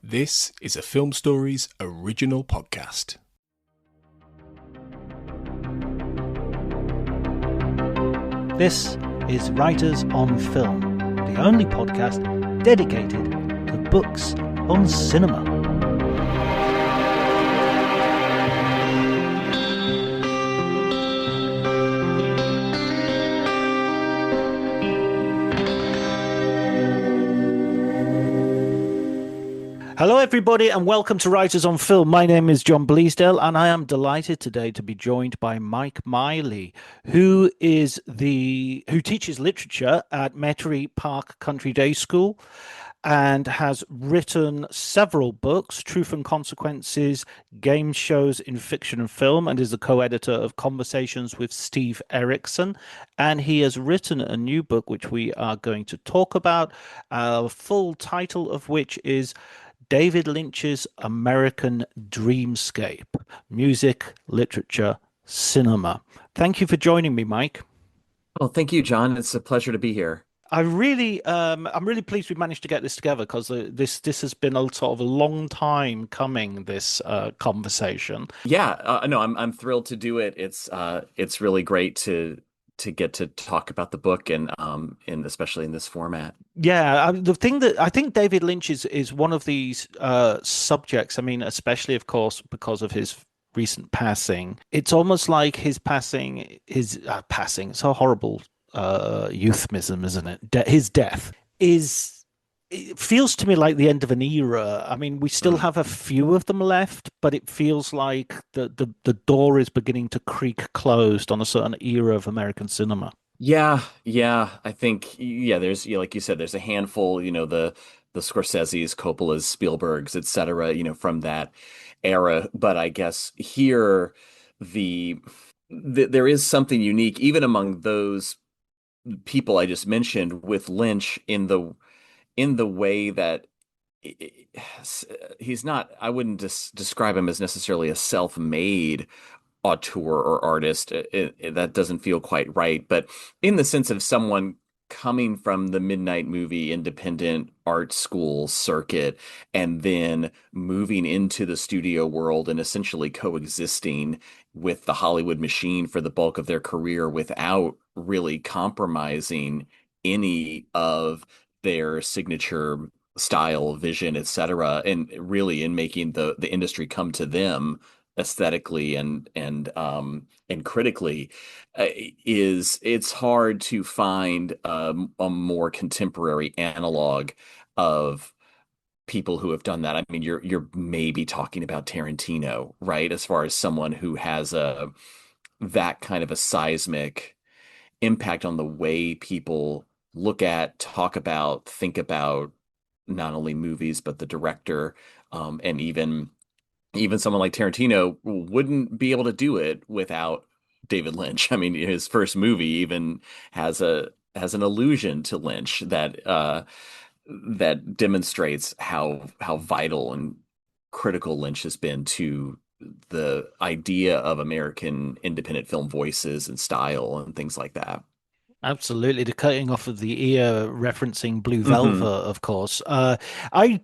This is a Film Stories original podcast. This is Writers on Film, the only podcast dedicated to books on cinema. Hello everybody and welcome to Writers on Film. My name is John Bleasdale and I am delighted today to be joined by Mike Miley, who teaches literature at Metairie Park Country Day School and has written several books, Truth and Consequences, game shows in fiction and film, and is the co-editor of Conversations with Steve Erickson. And he has written a new book which we are going to talk about, full title of which is David Lynch's American Dreamscape, Music, Literature, Cinema. Thank you for joining me, Mike. Well, thank you, John. It's a pleasure to be here. I'm really pleased we managed to get this together because this has been a sort of a long time coming, this conversation. Yeah, no, I'm thrilled to do it. It's really great to get to talk about the book and especially in this format. Yeah, the thing that I think David Lynch is one of these subjects. I mean, especially of course because of his recent passing. It's almost like his passing. It's a horrible euphemism, isn't it? His death is. It feels to me like the end of an era. I mean, we still have a few of them left, but it feels like the door is beginning to creak closed on a certain era of American cinema. Yeah. I think there's like you said, there's a handful. The Scorseses, Coppolas, Spielbergs, etc. From that era. But I guess here there is something unique, even among those people I just mentioned, with Lynch in the way that he's not, I wouldn't describe him as necessarily a self-made auteur or artist. That doesn't feel quite right. But in the sense of someone coming from the midnight movie independent art school circuit and then moving into the studio world and essentially coexisting with the Hollywood machine for the bulk of their career without really compromising any of their signature style, vision, etc., and really in making the industry come to them aesthetically and critically, it's hard to find a more contemporary analog of people who have done that. I mean, you're maybe talking about Tarantino, right? As far as someone who has that kind of a seismic impact on the way people look at, talk about, think about not only movies but the director, and even someone like Tarantino wouldn't be able to do it without David Lynch. I mean, his first movie even has an allusion to Lynch that demonstrates how vital and critical Lynch has been to the idea of American independent film voices and style and things like that. Absolutely, the cutting off of the ear, referencing Blue Velvet, of course. I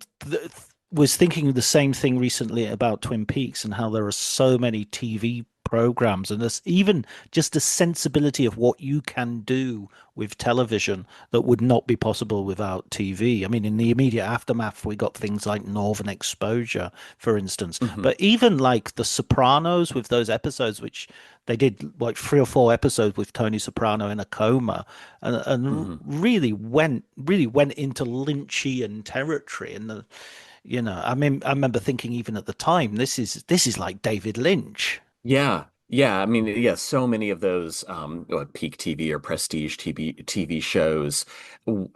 was thinking the same thing recently about Twin Peaks and how there are so many TV programs, and there's even just a sensibility of what you can do with television that would not be possible without TV. I mean, in the immediate aftermath, we got things like Northern Exposure, for instance, but even like The Sopranos with those episodes, which they did like 3 or 4 episodes with Tony Soprano in a coma, and really went into Lynchian territory. And I mean, I remember thinking even at the time, this is like David Lynch. Yeah. I mean, yeah, so many of those peak TV or prestige TV shows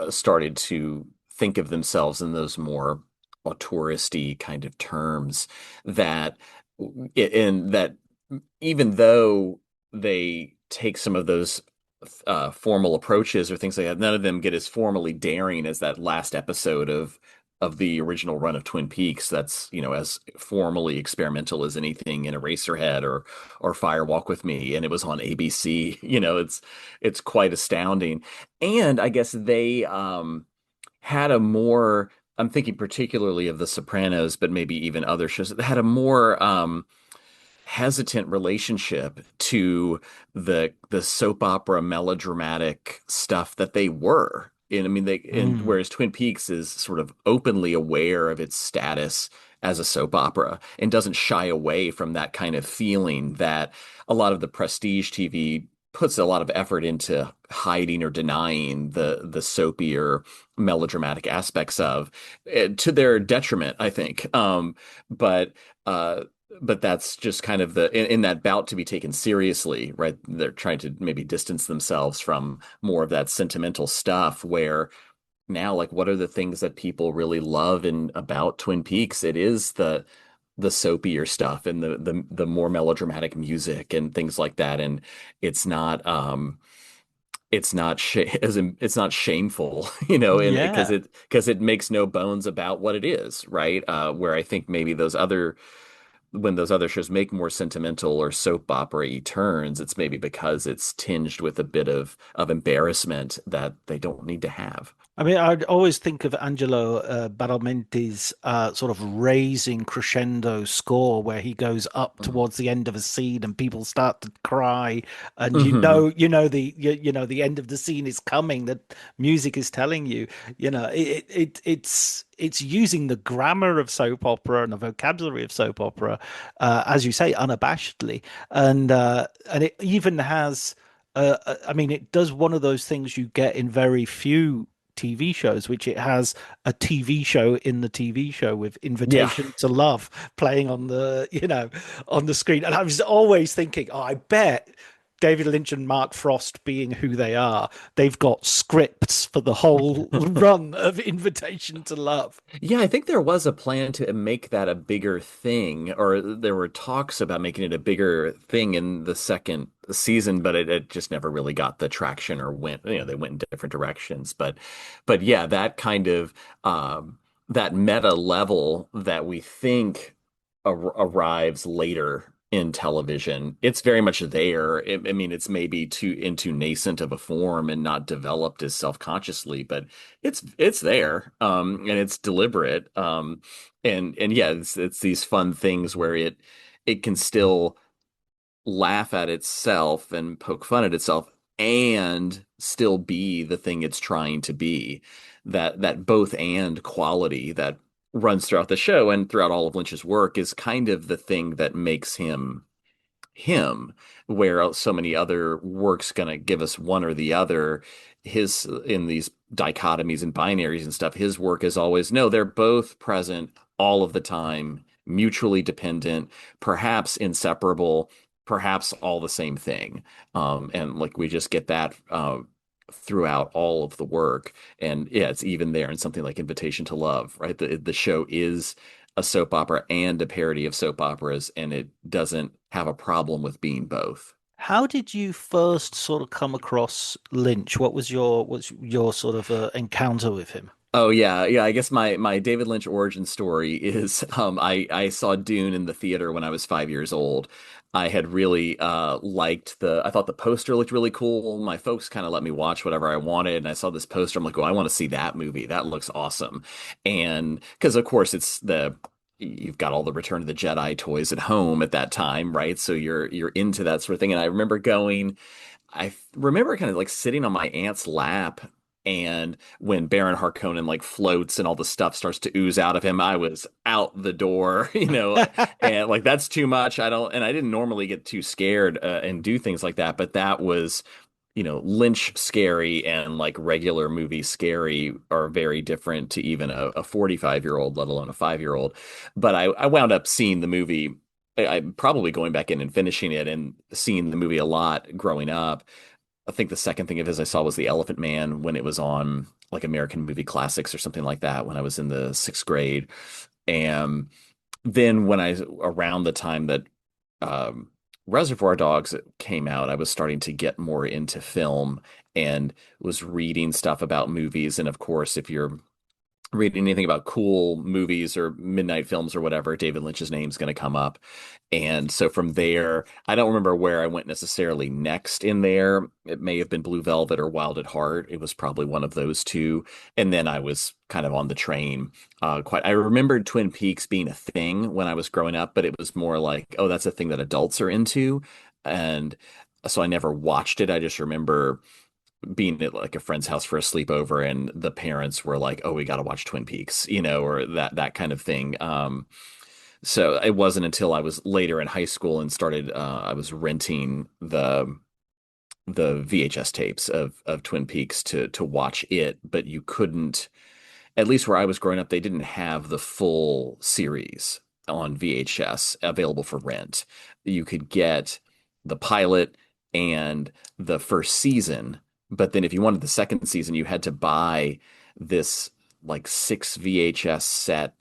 started to think of themselves in those more auteuristy kind of terms that even though they take some of those formal approaches or things like that, none of them get as formally daring as that last episode of the original run of Twin Peaks. That's, as formally experimental as anything in Eraserhead or Fire Walk with Me, and it was on ABC. It's quite astounding. And I guess they had a more I'm thinking particularly of The Sopranos, but maybe even other shows that had a more hesitant relationship to the soap opera melodramatic stuff that they were. And I mean and Mm. whereas Twin Peaks is sort of openly aware of its status as a soap opera and doesn't shy away from that kind of feeling that a lot of the prestige TV puts a lot of effort into hiding or denying the soapier melodramatic aspects of, to their detriment, I think. But uh but that's just kind of in that bout to be taken seriously, right? They're trying to maybe distance themselves from more of that sentimental stuff where now, like, what are the things that people really love in about Twin Peaks? It is the soapier stuff and the more melodramatic music and things like that. And it's not it's not as in, it's not shameful, and Yeah. because it makes no bones about what it is, right? Where I think maybe those other when those other shows make more sentimental or soap opera-y turns, it's maybe because it's tinged with a bit of embarrassment that they don't need to have. I mean, I'd always think of Angelo Badalamenti's sort of raising crescendo score where he goes up Mhm. towards the end of a scene and people start to cry, and Mhm. you know the end of the scene is coming. That music is telling you, it's using the grammar of soap opera and the vocabulary of soap opera, as you say, unabashedly, and it even has. I mean, it does one of those things you get in very few TV shows, which it has a TV show in the TV show with Yeah. Invitation to Love playing on on the screen. And I was always thinking, oh, I bet David Lynch and Mark Frost, being who they are, they've got scripts for the whole run of Invitation to Love. Yeah, I think there was a plan to make that a bigger thing, or there were talks about making it a bigger thing in the second season, but it just never really got the traction or went, they went in different directions. But yeah, that kind of that meta level that we think arrives later in television, it's very much there. I mean, it's maybe too nascent of a form and not developed as self-consciously, but it's there, and it's deliberate, and yeah, it's these fun things where it can still laugh at itself and poke fun at itself and still be the thing it's trying to be. That both and quality that runs throughout the show and throughout all of Lynch's work is kind of the thing that makes him, where so many other works gonna give us one or the other. His, in these dichotomies and binaries and stuff, his work is always, no, they're both present all of the time, mutually dependent, perhaps inseparable, perhaps all the same thing. And like we just get that throughout all of the work. And yeah, it's even there in something like Invitation to Love, right? The show is a soap opera and a parody of soap operas, and it doesn't have a problem with being both. How did you first sort of come across Lynch? What's your sort of encounter with him? Oh yeah, yeah. I guess my David Lynch origin story is I saw Dune in the theater when I was 5 years old. I had really liked I thought the poster looked really cool. My folks kind of let me watch whatever I wanted, and I saw this poster. I'm like, oh, I want to see that movie. That looks awesome. And because of course you've got all the Return of the Jedi toys at home at that time, right? So you're into that sort of thing. And I remember kind of like sitting on my aunt's lap, and when Baron Harkonnen like floats and all the stuff starts to ooze out of him, I was out the door, and like that's too much. I didn't normally get too scared and do things like that, but that was, Lynch scary and like regular movie scary are very different to even a 45-year-old, let alone a 5-year-old. But I wound up seeing the movie. I'm probably going back in and finishing it and seeing the movie a lot growing up. I think the second thing of his I saw was The Elephant Man when it was on like American Movie Classics or something like that when I was in the sixth grade. And then around the time that um, Reservoir Dogs came out, I was starting to get more into film and was reading stuff about movies. And of course, if you're read anything about cool movies or midnight films or whatever, David Lynch's name's going to come up. And so from there, I don't remember where I went necessarily next in there. It may have been Blue Velvet or Wild at Heart. It was probably one of those two. And then I was kind of on the train. I remembered Twin Peaks being a thing when I was growing up, but it was more like, oh, that's a thing that adults are into. And so I never watched it. I just remember being at like a friend's house for a sleepover and the parents were like, "Oh, we got to watch Twin Peaks," or that kind of thing. So it wasn't until I was later in high school and started I was renting the VHS tapes of Twin Peaks to watch it, but you couldn't, at least where I was growing up, they didn't have the full series on VHS available for rent. You could get the pilot and the first season, but then if you wanted the second season, you had to buy this like 6 VHS set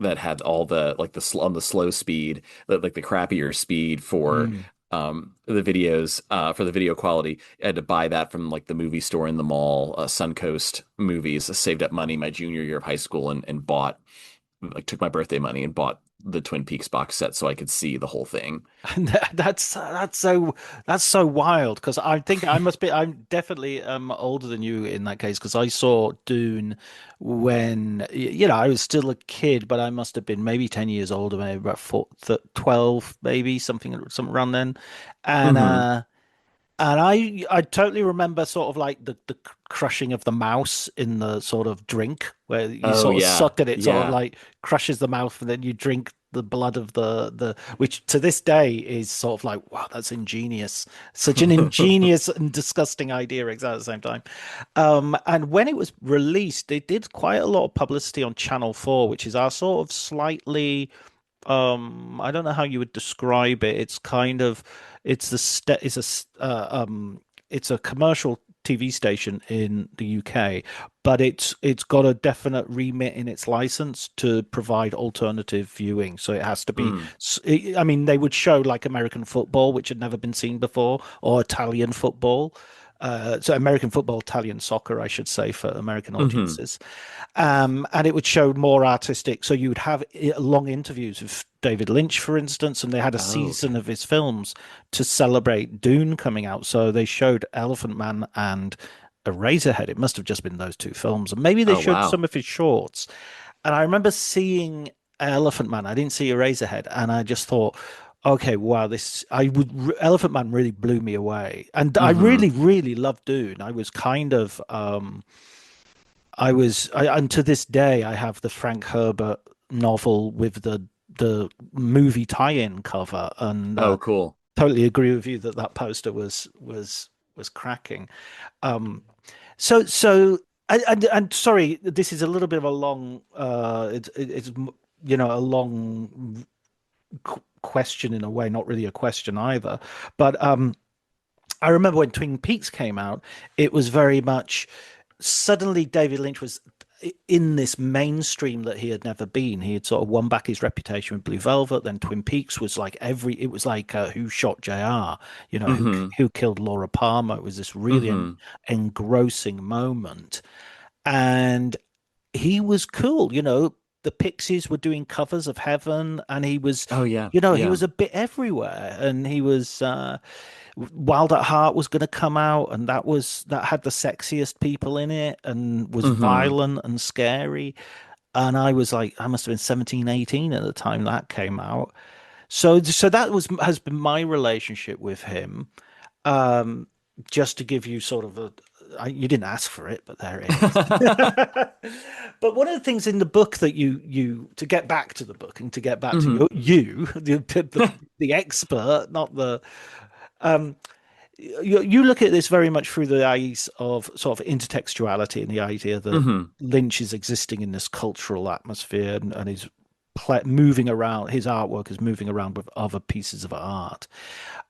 that had all the like on the slow speed, like the crappier speed for Mm. the videos for the video quality. I had to buy that from like the movie store in the mall, Suncoast Movies. I saved up money my junior year of high school and bought, like, took my birthday money and bought the Twin Peaks box set so I could see the whole thing. And that's so wild because I think I'm definitely older than you in that case because I saw Dune when I was still a kid, but I must have been maybe 10 years older, maybe about 12, maybe something around then. And Hmm. I totally remember sort of like the crushing of the mouse in the sort of drink where you Oh sort of yeah, suck at it, sort of yeah. like crushes the mouth, and then you drink the blood of the which to this day is sort of like, wow, that's ingenious. Such an ingenious and disgusting idea exactly at the same time. And when it was released, they did quite a lot of publicity on Channel 4, which is our sort of slightly I don't know how you would describe it. It's kind of it's the st it's a it's a commercial TV station in the UK, but it's got a definite remit in its license to provide alternative viewing. So it has to be, Mm. I mean, they would show like American football, which had never been seen before, or Italian football. So American football, Italian soccer, I should say, for American Hmm. audiences. And it would show more artistic. So you would have long interviews with David Lynch, for instance, and they had a Oh, season okay. of his films to celebrate Dune coming out. So they showed Elephant Man and Eraserhead. It must have just been those two films, and maybe they Oh showed some wow. of his shorts. And I remember seeing Elephant Man. I didn't see Eraserhead, and I just thought, okay, wow, Elephant Man really blew me away, and I Hmm. really, really loved Dune. I was kind of and to this day, I have the Frank Herbert novel with the movie tie-in cover, and Oh, cool. totally agree with you that that poster was cracking. Um, so and sorry, this is a little bit of a long, it's a long question in a way, not really a question either, but I remember when Twin Peaks came out, it was very much suddenly David Lynch was in this mainstream that he had never been. He had sort of won back his reputation with Blue Velvet. Then Twin Peaks was like it was like Who Shot JR? Hmm. Who killed Laura Palmer? It was this really Hmm. engrossing moment, and he was cool. The Pixies were doing covers of Heaven, and he was, Oh yeah, he yeah. was a bit everywhere, and he was. Wild at Heart was going to come out, and that had the sexiest people in it, and was Hmm. violent and scary. And I was like, I must have been 17, 18 at the time that came out. So that has been my relationship with him. Um, just to give you sort of you didn't ask for it, but there it is. But one of the things in the book that you to get back to the book and to get back to Hmm. the expert, not the um, you look at this very much through the eyes of sort of intertextuality and the idea that Hmm. Lynch is existing in this cultural atmosphere and is moving around. His artwork is moving around with other pieces of art.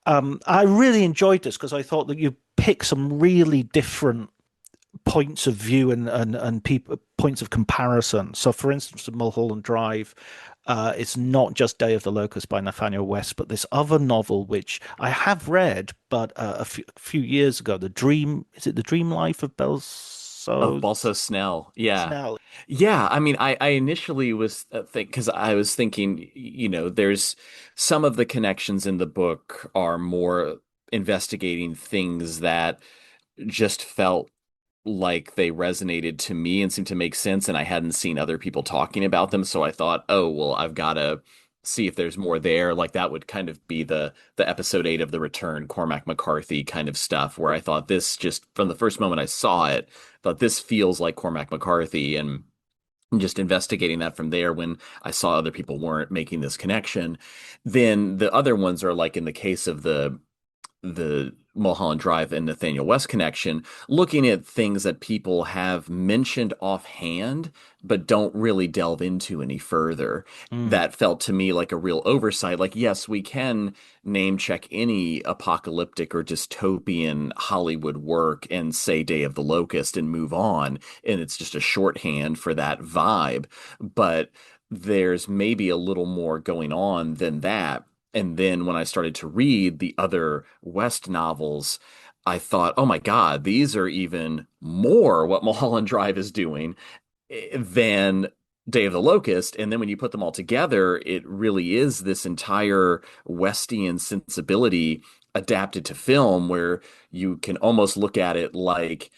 I really enjoyed this because I thought that you pick some really different points of view and people points of comparison. So, for instance, Mulholland Drive, it's not just Day of the Locust by Nathanael West, but this other novel which I have read, but a few years ago, the Dream is it the Dream Life of Belle Of so Balso Snell. Yeah. Snell. Yeah, I mean, I initially was because I was thinking, there's some of the connections in the book are more investigating things that just felt like they resonated to me and seemed to make sense, and I hadn't seen other people talking about them, so I thought, oh, well, I've got to see if there's more there. Like that would kind of be the episode 8 of The Return, Cormac McCarthy kind of stuff, where I thought this just from the first moment I saw it, thought this feels like Cormac McCarthy, and just investigating that from there when I saw other people weren't making this connection. Then the other ones are like in the case of the Mulholland Drive and Nathaniel West connection, looking at things that people have mentioned offhand, but don't really delve into any further. Mm. That felt to me like a real oversight. Like, yes, we can name check any apocalyptic or dystopian Hollywood work and say Day of the Locust and move on. And it's just a shorthand for that vibe. But there's maybe a little more going on than that. And then when I started to read the other West novels, I thought, oh my God, these are even more what Mulholland Drive is doing than Day of the Locust. And then when you put them all together, it really is this entire Westian sensibility adapted to film where you can almost look at it like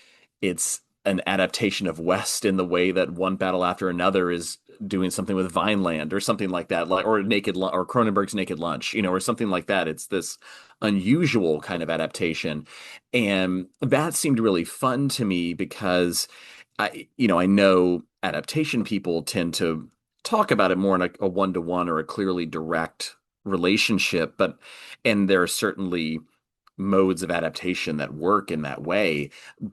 it's an adaptation of West in the way that One Battle After Another is doing something with Vineland or something like that, like or or Cronenberg's Naked Lunch, or something like that. It's this unusual kind of adaptation, and that seemed really fun to me because I know adaptation people tend to talk about it more in a one-to-one or a clearly direct relationship, and there are certainly modes of adaptation that work in that way.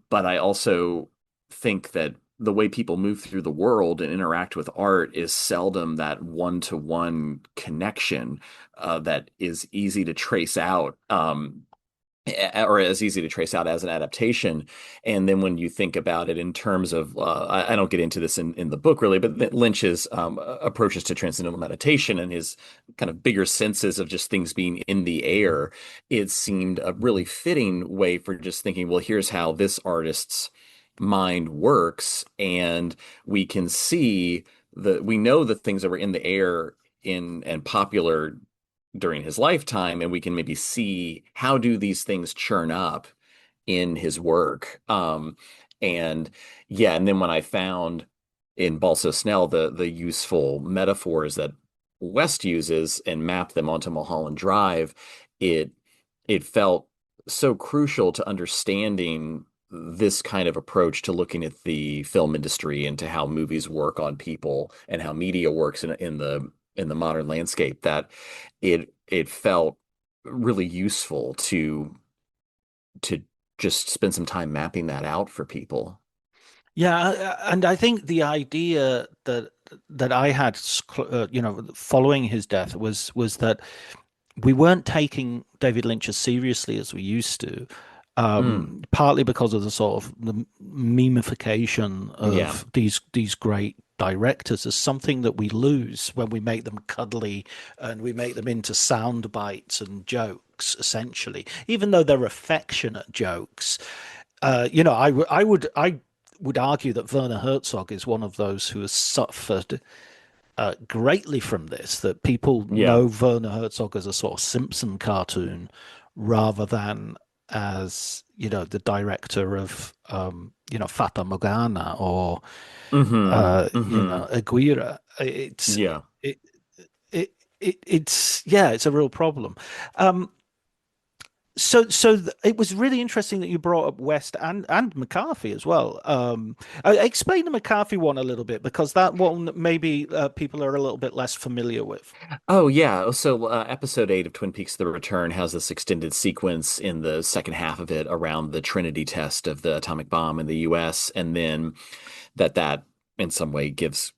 But I also think that the way people move through the world and interact with art is seldom that one-to-one connection that is easy to trace out. Or as easy to trace out as an adaptation. And then when you think about it in terms of, I don't get into this in the book really, but Lynch's approaches to transcendental meditation and his kind of bigger senses of just things being in the air, it seemed a really fitting way for just thinking, well, here's how this artist's mind works. And we can see we know the things that were in the air in and popular during his lifetime, and we can maybe see how do these things churn up in his work. And yeah, and then when I found in Balso Snell the useful metaphors that West uses and mapped them onto Mulholland Drive, it it felt so crucial to understanding this kind of approach to looking at the film industry and to how movies work on people and how media works in the modern landscape that it felt really useful to just spend some time mapping that out for people. Yeah, and I think the idea that I had, following his death was that we weren't taking David Lynch as seriously as we used to, Mm, partly because of the sort of the memification yeah. of these great directors as something that we lose when we make them cuddly and we make them into sound bites and jokes, essentially, even though they're affectionate jokes. I would argue that Werner Herzog is one of those who has suffered greatly from this, that people Yeah. know Werner Herzog as a sort of Simpson cartoon rather than as, the director of, Fata Morgana or, Hmm. Hmm. Aguirre. It's, Yeah. it, yeah, it's a real problem. Um, it was really interesting that you brought up West and McCarthy as well. Explain the McCarthy one a little bit because that one maybe people are a little bit less familiar with. Oh yeah. So episode 8 of Twin Peaks: The Return has this extended sequence in the second half of it around the Trinity test of the atomic bomb in the US, and then that in some way gives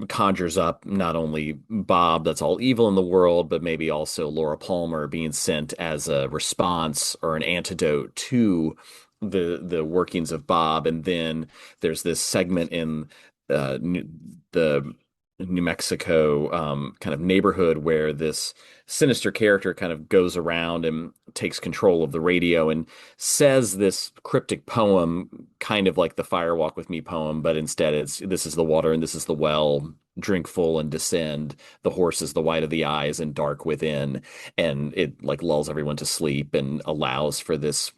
conjures up not only Bob that's all evil in the world, but maybe also Laura Palmer being sent as a response or an antidote to the workings of Bob. And then there's this segment in the New Mexico kind of neighborhood where this sinister character kind of goes around and takes control of the radio and says this cryptic poem, kind of like the Fire Walk with Me poem, but instead it's this is the water and this is the well. Drink full and descend. The horse is the white of the eyes and dark within. And it like lulls everyone to sleep and allows for this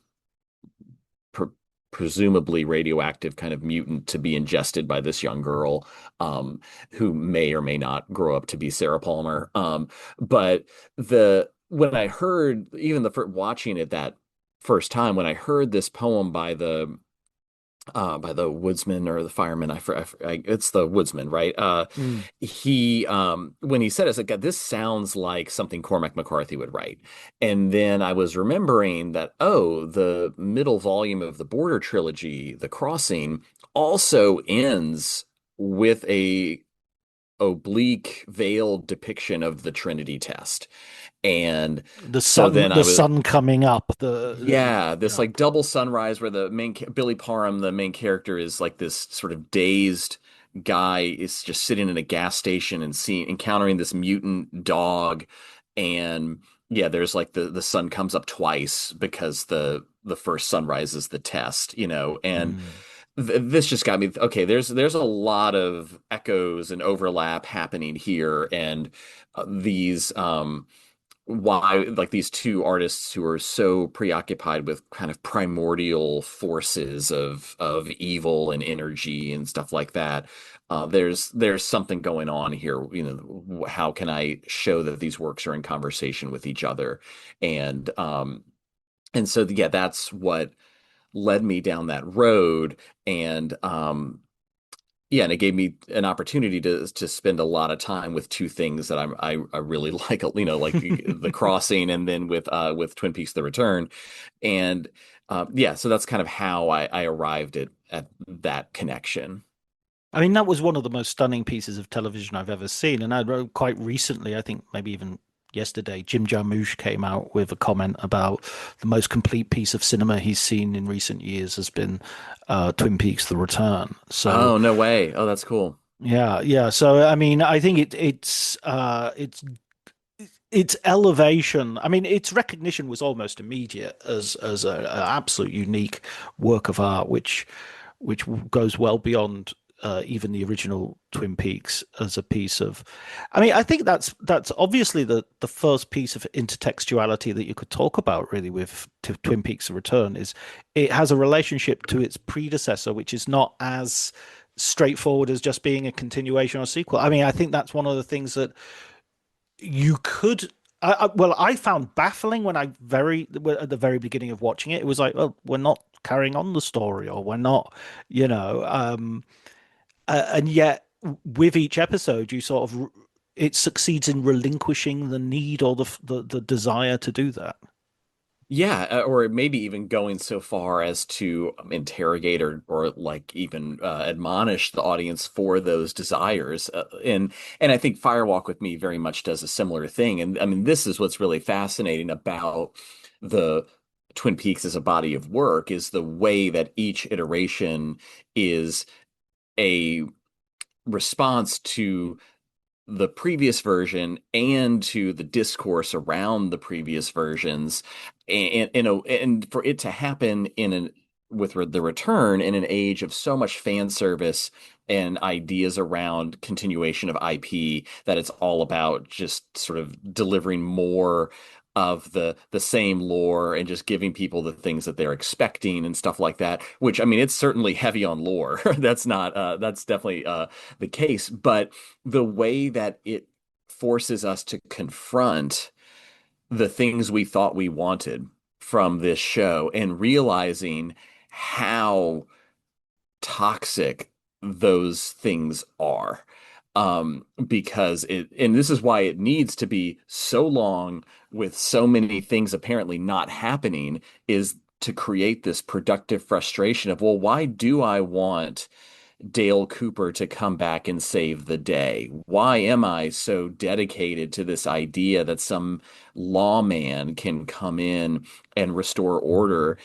pre presumably radioactive kind of mutant to be ingested by this young girl, who may or may not grow up to be Sarah Palmer. But the when I heard even the first, watching it that first time, when I heard this poem by the woodsman or the fireman, it's the woodsman, right? Mm. He when he said it, it's like this sounds like something Cormac McCarthy would write. And then I was remembering that, oh, the middle volume of the Border trilogy, The Crossing, also ends with a oblique veiled depiction of the Trinity test. And so then I the was, sun coming up. yeah, this Yeah. like double sunrise where the Billy Parham, the main character, is like this sort of dazed guy is just sitting in a gas station and seeing encountering this mutant dog. And yeah, there's like the sun comes up twice because the first sunrise is the test, and Mm. this just got me, okay, there's a lot of echoes and overlap happening here, and these why like these two artists who are so preoccupied with kind of primordial forces of evil and energy and stuff like that. There's something going on here. How can I show that these works are in conversation with each other? And so yeah, that's what led me down that road. And yeah, and it gave me an opportunity to spend a lot of time with two things that I really like, like The Crossing, and then with Twin Peaks: The Return. And yeah, so that's kind of how I arrived at that connection. I mean, that was one of the most stunning pieces of television I've ever seen. And I wrote quite recently, I think maybe even yesterday, Jim Jarmusch came out with a comment about the most complete piece of cinema he's seen in recent years has been Twin Peaks: The Return. So Oh, no way. Oh, that's cool. yeah, yeah. So I mean, I think its elevation. I mean, its recognition was almost immediate as an absolute unique work of art, which goes well beyond even the original Twin Peaks as a piece of. I mean, I think that's obviously the first piece of intertextuality that you could talk about really with Twin Peaks: The Return is it has a relationship to its predecessor, which is not as straightforward as just being a continuation or sequel. I mean, I think that's one of the things that you could. Well, I found baffling when at the very beginning of watching it. It was like, well, we're not carrying on the story, or we're not, you know. And yet, with each episode, you sort of it succeeds in relinquishing the need or the desire to do that. Yeah, or maybe even going so far as to interrogate or like even admonish the audience for those desires. And I think Firewalk with Me very much does a similar thing. And I mean, this is what's really fascinating about the Twin Peaks as a body of work is the way that each iteration is a response to the previous version and to the discourse around the previous versions, and for it to happen the return in an age of so much fan service and ideas around continuation of IP, that it's all about just sort of delivering more of the same lore and just giving people the things that they're expecting and stuff like that, which I mean it's certainly heavy on lore. That's definitely the case, but the way that it forces us to confront the things we thought we wanted from this show and realizing how toxic those things are. Because and this is why it needs to be so long with so many things apparently not happening, is to create this productive frustration of, well, why do I want Dale Cooper to come back and save the day? Why am I so dedicated to this idea that some lawman can come in and restore order?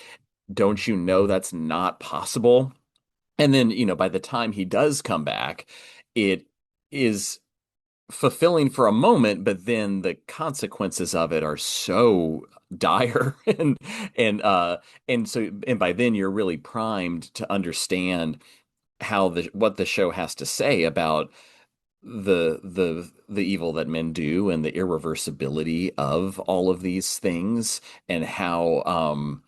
Don't you know that's not possible? And then, by the time he does come back, it is fulfilling for a moment, but then the consequences of it are so dire and by then you're really primed to understand how the what the show has to say about the evil that men do and the irreversibility of all of these things and how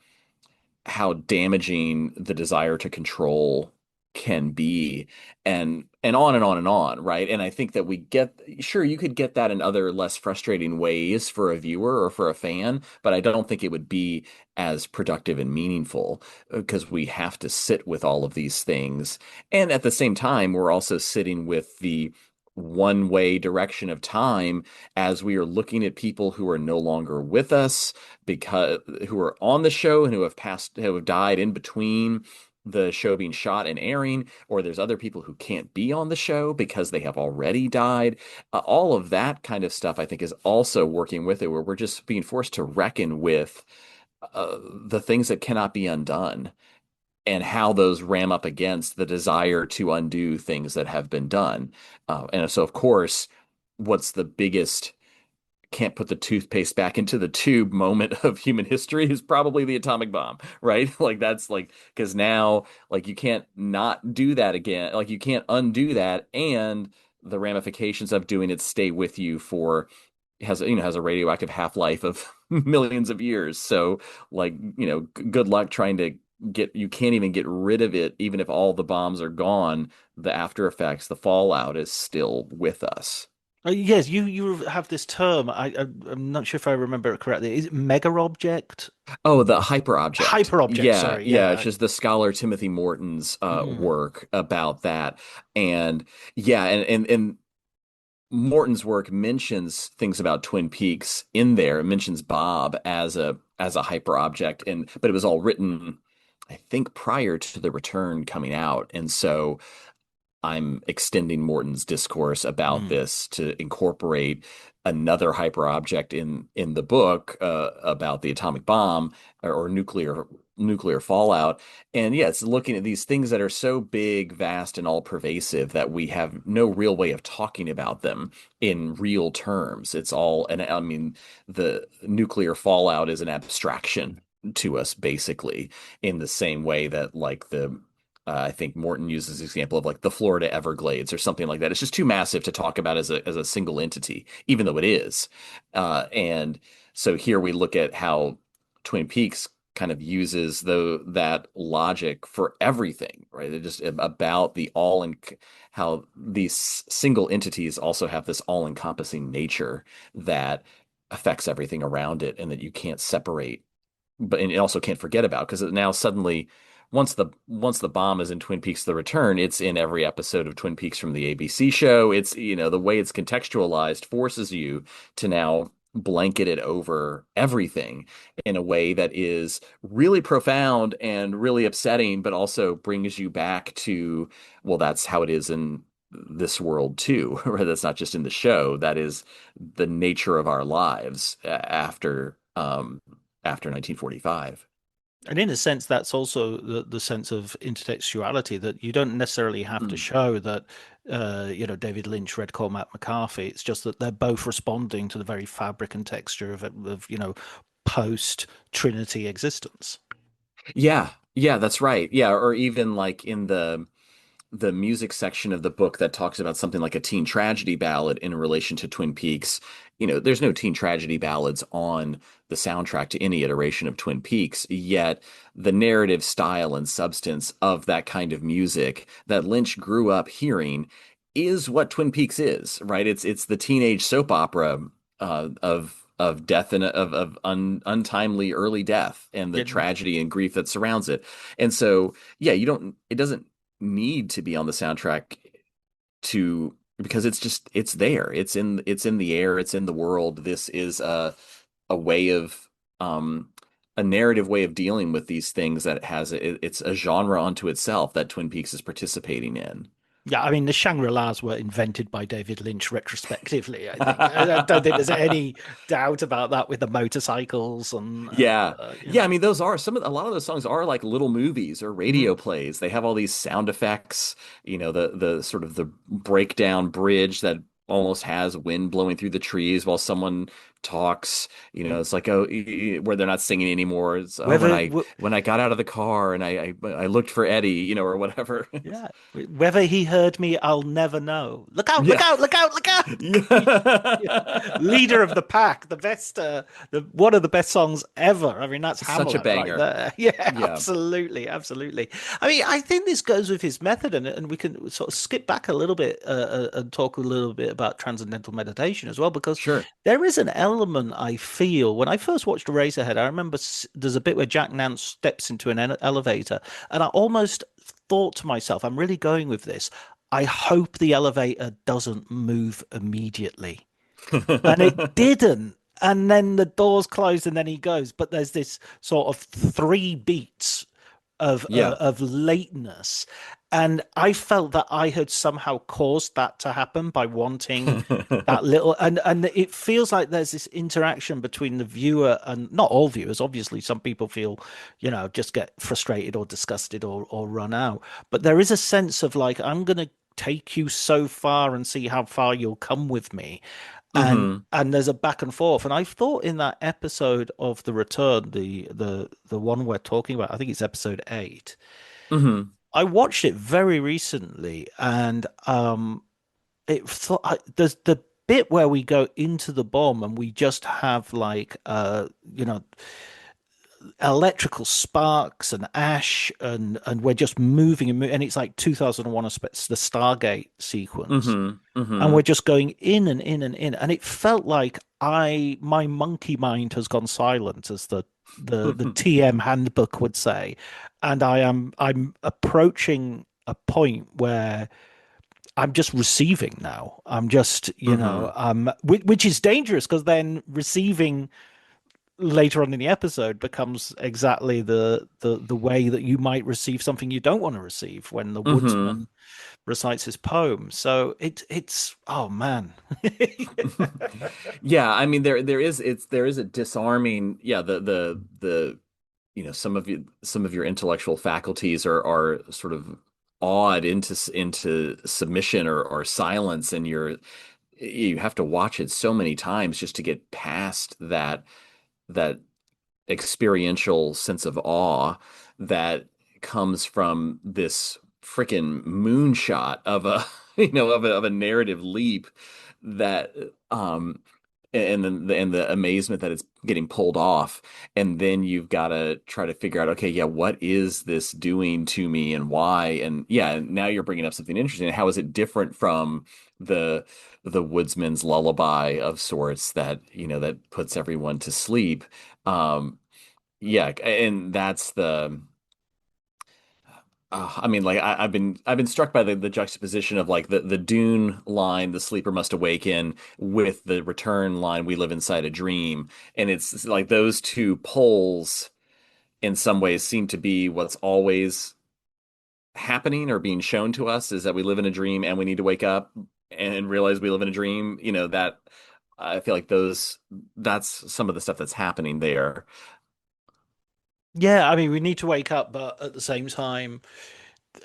damaging the desire to control can be and on and on and on, right? And I think that we get sure you could get that in other less frustrating ways for a viewer or for a fan, but I don't think it would be as productive and meaningful because we have to sit with all of these things. And at the same time, we're also sitting with the one way direction of time as we are looking at people who are no longer with us because who are on the show and who have died in between the show being shot and airing, or there's other people who can't be on the show because they have already died. All of that kind of stuff, I think, is also working with it, where we're just being forced to reckon with the things that cannot be undone and how those ram up against the desire to undo things that have been done. And so, of course, what's the biggest can't put the toothpaste back into the tube moment of human history is probably the atomic bomb, right? Like that's like because now like you can't not do that again. Like you can't undo that and the ramifications of doing it stay with you for has a radioactive half-life of millions of years. So like, good luck trying to get you can't even get rid of it even if all the bombs are gone. The after effects, the fallout is still with us. Yes, you have this term. I'm not sure if I remember it correctly. Is it mega object? Oh, the hyperobject. Hyper object. Yeah, Sorry. yeah. It's Yeah. just the scholar Timothy Morton's Mm. work about that. And yeah, and Morton's work mentions things about Twin Peaks in there. It mentions Bob as a hyperobject, and but it was all written, I think, prior to the return coming out. And so I'm extending Morton's discourse about Mm. this to incorporate another hyperobject in the book about the atomic bomb or nuclear fallout. And yeah, it's looking at these things that are so big, vast, and all pervasive that we have no real way of talking about them in real terms. It's all, and I mean, the nuclear fallout is an abstraction to us, basically, in the same way that like the I think Morton uses the example of like the Florida Everglades or something like that. It's just too massive to talk about as a single entity, even though it is. And so here we look at how Twin Peaks kind of uses that logic for everything, right? It just about the all and how these single entities also have this all-encompassing nature that affects everything around it, and that you can't separate but and it also can't forget about because now suddenly once the bomb is in Twin Peaks The Return, it's in every episode of Twin Peaks from the ABC show. It's the way it's contextualized forces you to now blanket it over everything in a way that is really profound and really upsetting, but also brings you back to, well, that's how it is in this world too, right? That's not just in the show. That is the nature of our lives after 1945. And in a sense, that's also the sense of intertextuality that you don't necessarily have to Mm. show that, David Lynch read Cormac McCarthy. It's just that they're both responding to the very fabric and texture of post Trinity existence. Yeah, yeah, that's right. Yeah, or even like in the music section of the book that talks about something like a teen tragedy ballad in relation to Twin Peaks, there's no teen tragedy ballads on the soundtrack to any iteration of Twin Peaks, yet the narrative style and substance of that kind of music that Lynch grew up hearing is what Twin Peaks is, right? It's the teenage soap opera of death and of untimely early death and the Yeah, tragedy and grief that surrounds it. And so, yeah, it doesn't need to be on the soundtrack to because it's there. It's in the air, it's in the world. This is a way of a narrative way of dealing with these things that it's a genre unto itself that Twin Peaks is participating in. Yeah, I mean, the Shangri-Las were invented by David Lynch retrospectively, I think. I don't think there's any doubt about that with the motorcycles and Yeah. you Yeah, I know. mean those are some of a lot of those songs are like little movies or radio Mhm. plays. They have all these sound effects, the sort of the breakdown bridge that almost has wind blowing through the trees while someone talks. It's like where they're not singing anymore. It's Whether when I got out of the car and I looked for Eddie, or whatever. Yeah, whether he heard me, I'll never know. Look out, look Yeah. out, look out, look out. Yeah. Yeah. Leader of the pack, the best, one of the best songs ever. I mean, that's Such a Hamlet right banger. there. Yeah, Yeah. absolutely, absolutely. I mean, I think this goes with his method, and we can sort of skip back a little bit and talk a little bit about transcendental meditation as well, because Sure. there is an element I feel when I first watched Eraserhead. I remember there's a bit where Jack Nance steps into an elevator, and I almost thought to myself, I'm really going with this. I hope the elevator doesn't move immediately. And it didn't. And then the doors closed and then he goes. But there's this sort of three beats Yeah. of lateness. And I felt that I had somehow caused that to happen by wanting that little and it feels like there's this interaction between the viewer and not all viewers. Obviously, some people feel, just get frustrated or disgusted or run out. But there is a sense of like, I'm gonna take you so far and see how far you'll come with me. Hmm. And there's a back and forth. And I thought in that episode of The Return, the one we're talking about, I think it's episode 8. Hmm. I watched it very recently, and there's the bit where we go into the bomb and we just have like electrical sparks and ash and we're just moving and it's like 2001 aspects the Stargate sequence, Hmm. and Hmm. we're just going in and in and in, and it felt like my monkey mind has gone silent, as the TM handbook would say, and I'm approaching a point where I'm just receiving now. I'm just, Hmm. which is dangerous because then receiving later on in the episode becomes exactly the way that you might receive something you don't want to receive when the Hmm. woodsman recites his poem. So it's oh man. Yeah, I mean there is a disarming, yeah, the some of your intellectual faculties are sort of awed into submission or silence, and you have to watch it so many times just to get past that experiential sense of awe that comes from this freaking moonshot of a of a narrative leap that and the amazement that it's getting pulled off, and then you've got to try to figure out, okay, yeah, what is this doing to me and why? And yeah, now you're bringing up something interesting. How is it different from the the woodsman's lullaby of sorts that puts everyone to sleep? Yeah, and that's the I mean, like I've been struck by the juxtaposition of like the Dune line, "The sleeper must awaken," with the return line, "We live inside a dream," and it's like those two poles in some ways seem to be what's always happening or being shown to us, is that we live in a dream and we need to wake up and realize we live in a dream. That I feel like that's some of the stuff that's happening there. Yeah, I mean, we need to wake up, but at the same time,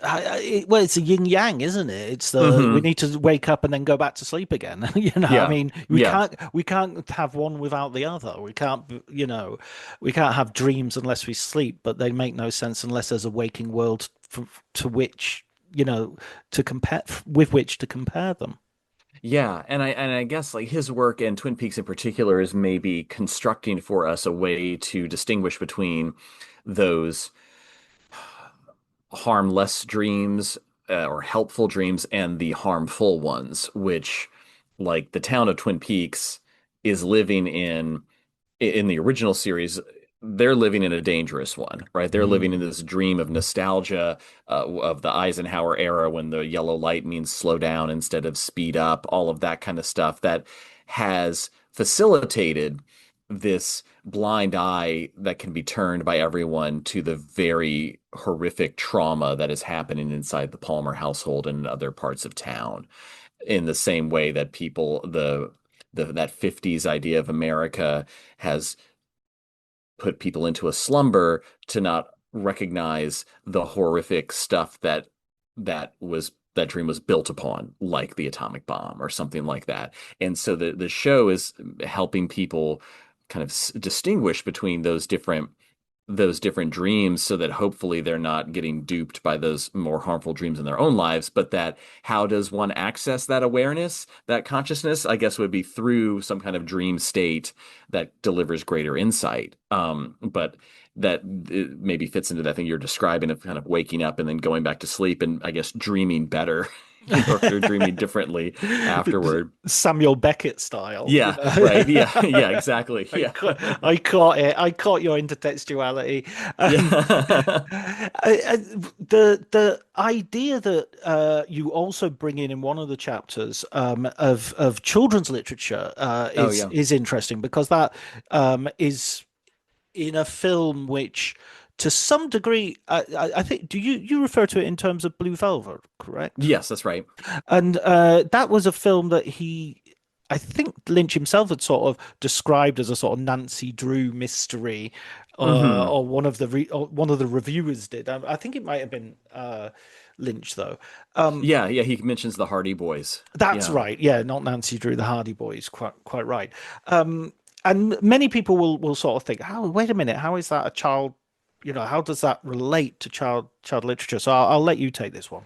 well, it's a yin yang, isn't it? It's we Hmm. need to wake up and then go back to sleep again. I Yeah. mean, Yeah. we can't have one without the other. We can't, we can't have dreams unless we sleep, but they make no sense unless there's a waking world to which, to compare with which to compare them. Yeah, and I guess like his work and Twin Peaks in particular is maybe constructing for us a way to distinguish between those harmless dreams, or helpful dreams, and the harmful ones, which, like, the town of Twin Peaks is living in the original series. They're living in a dangerous one, right? They're living in Mm. this dream of nostalgia, of the Eisenhower era, when the yellow light means slow down instead of speed up, all of that kind of stuff that has facilitated this blind eye that can be turned by everyone to the very horrific trauma that is happening inside the Palmer household and in other parts of town. In the same way that people, that 50s idea of America has put people into a slumber to not recognize the horrific stuff that dream was built upon, like the atomic bomb or something like that. And so the show is helping people kind of distinguish between those different dreams so that hopefully they're not getting duped by those more harmful dreams in their own lives, but that how does one access that awareness, that consciousness, I guess would be through some kind of dream state that delivers greater insight. But that it maybe fits into that thing you're describing of kind of waking up and then going back to sleep and I guess dreaming better, or dreaming differently afterward. Samuel Beckett style. Yeah, right. Yeah, yeah, exactly. Yeah. I caught it. I caught your intertextuality. Yeah. The idea that you also bring in one of the chapters of children's literature Oh, is yeah. interesting because that is in a film which, to some degree, I think, do you refer to it in terms of Blue Velvet, correct? Yes, that's right. And that was a film that I think Lynch himself had sort of described as a sort of Nancy Drew mystery, Hmm. or one of the reviewers did. I think it might have been Lynch though. Um, Yeah, yeah, he mentions the Hardy Boys. that's Yeah. right. Yeah, not Nancy Drew, the Hardy Boys. Quite right. And many people will sort of think, "Oh, wait a minute, how is that a child? How does that relate to child literature?" So I'll let you take this one.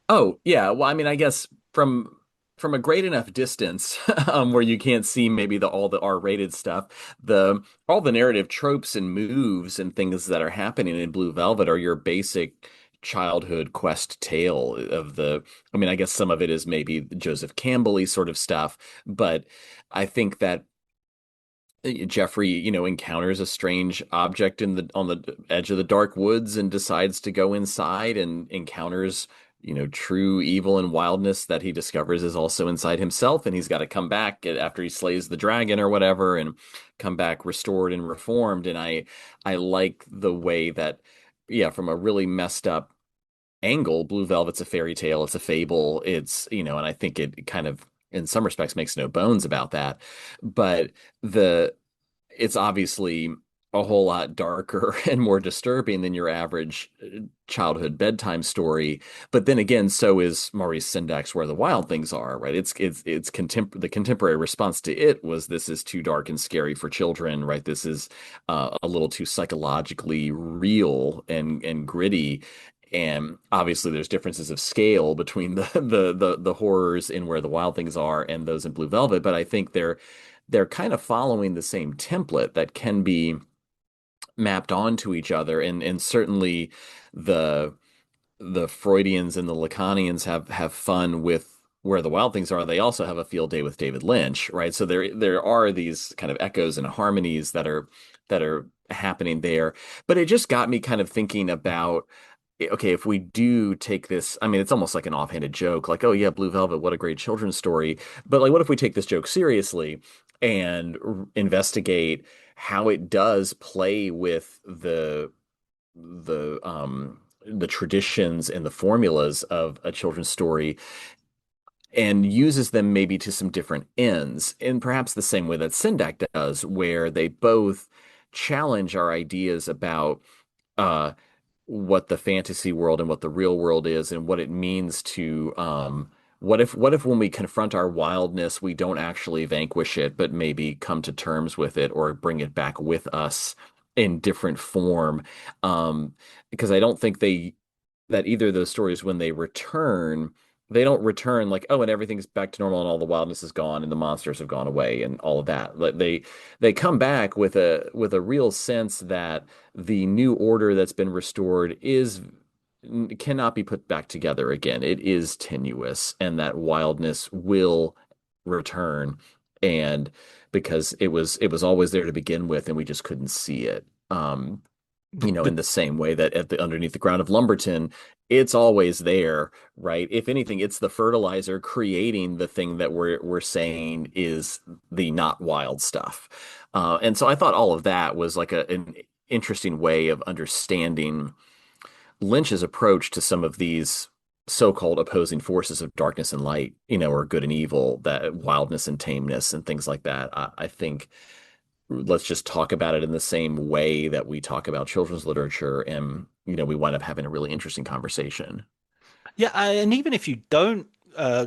Oh, yeah. Well, I mean, I guess from a great enough distance, where you can't see maybe all the R-rated stuff, the all the narrative tropes and moves and things that are happening in Blue Velvet are your basic childhood quest tale of the. I mean, I guess some of it is maybe Joseph Campbell-y sort of stuff, but I think that Jeffrey, encounters a strange object on the edge of the dark woods and decides to go inside and encounters, true evil and wildness that he discovers is also inside himself. And he's got to come back after he slays the dragon or whatever and come back restored and reformed. And I like the way that, yeah, from a really messed up angle, Blue Velvet's a fairy tale, it's a fable, and I think it kind of, in some respects, makes no bones about that. But the it's obviously a whole lot darker and more disturbing than your average childhood bedtime story. But then again, so is Maurice Sendak's Where the Wild Things Are, right? The contemporary response to it was this is too dark and scary for children, right? This is a little too psychologically real and gritty. And obviously, there's differences of scale between the horrors in Where the Wild Things Are and those in Blue Velvet, but I think they're kind of following the same template that can be mapped onto each other, and certainly the the Freudians and the Lacanians have fun with Where the Wild Things Are. They also have a field day with David Lynch, right? So there are these kind of echoes and harmonies that are happening there. But it just got me kind of thinking about, okay, if we do take this, I mean, it's almost like an offhanded joke, like, oh yeah, Blue Velvet, what a great children's story. But like, what if we take this joke seriously and investigate how it does play with the traditions and the formulas of a children's story and uses them maybe to some different ends, in perhaps the same way that Sendak does, where they both challenge our ideas about uh, what the fantasy world and what the real world is and what it means to what if when we confront our wildness we don't actually vanquish it but maybe come to terms with it or bring it back with us in different form. Because I don't think that either of those stories, when they don't return like, oh, and everything's back to normal and all the wildness is gone and the monsters have gone away and all of that. Like, they come back with a real sense that the new order that's been restored is cannot be put back together again. It is tenuous, and that wildness will return, and because it was always there to begin with, and we just couldn't see it. In the same way that underneath the ground of Lumberton, it's always there, right? If anything, it's the fertilizer creating the thing that we're saying is the not wild stuff. And so I thought all of that was like an interesting way of understanding Lynch's approach to some of these so-called opposing forces of darkness and light, or good and evil, that wildness and tameness and things like that. I think let's just talk about it in the same way that we talk about children's literature, and we wind up having a really interesting conversation. Yeah, and even if you don't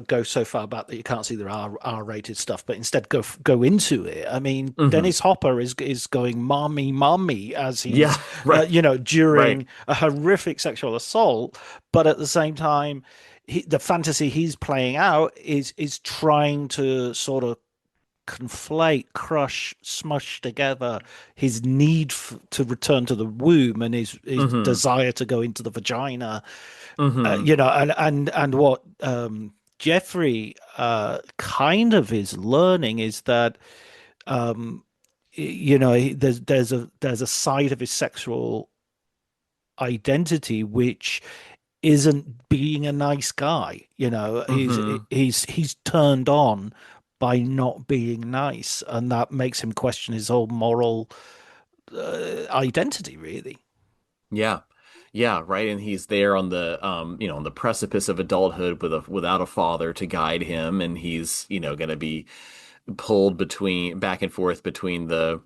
go so far back that you can't see there are R-rated stuff, but instead go into it. I mean, Hmm. Dennis Hopper is going mommy, mommy as Yeah, he's right, right. during a horrific sexual assault, but at the same time, the fantasy he's playing out is trying to sort of conflate, crush, smush together his need to return to the womb and his Hmm. desire to go into the vagina, Hmm. and what Jeffrey kind of is learning is that um, there's a side of his sexual identity which isn't being a nice guy. Hmm. He's turned on by not being nice, and that makes him question his whole moral identity, really. Yeah. Yeah, right. And he's there on the on the precipice of adulthood without a father to guide him, and he's, going to be pulled between back and forth between the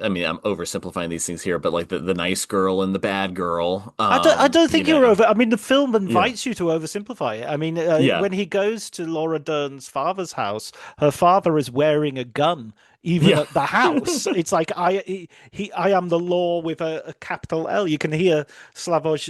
I mean, I'm oversimplifying these things here, but like the nice girl and the bad girl. I don't think you're over. I mean, the film Yeah. invites you to oversimplify it. I mean, Yeah. when he goes to Laura Dern's father's house, her father is wearing a gun, even Yeah. at the house. It's like I am the law with a capital L. You can hear Slavoj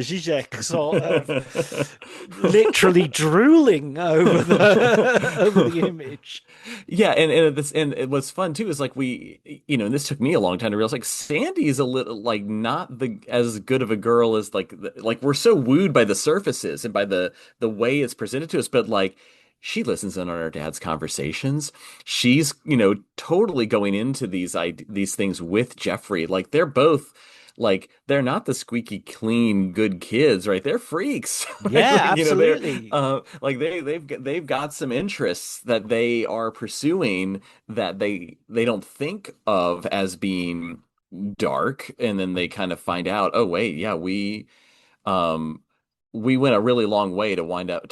Žižek sort of literally drooling over the over the image. Yeah, and what's fun too is like and this took me a long time to realize, like, Sandy's a little like not the as good of a girl as like we're so wooed by the surfaces and by the way it's presented to us, but like she listens in on her dad's conversations. She's, totally going into these things with Jeffrey. Like they're both like they're not the squeaky clean good kids, right? They're freaks, right? Yeah, Like, they're absolutely. like they've got some interests that they are pursuing that they don't think of as being dark, and then they kind of find out, oh wait, yeah, um we went a really long way to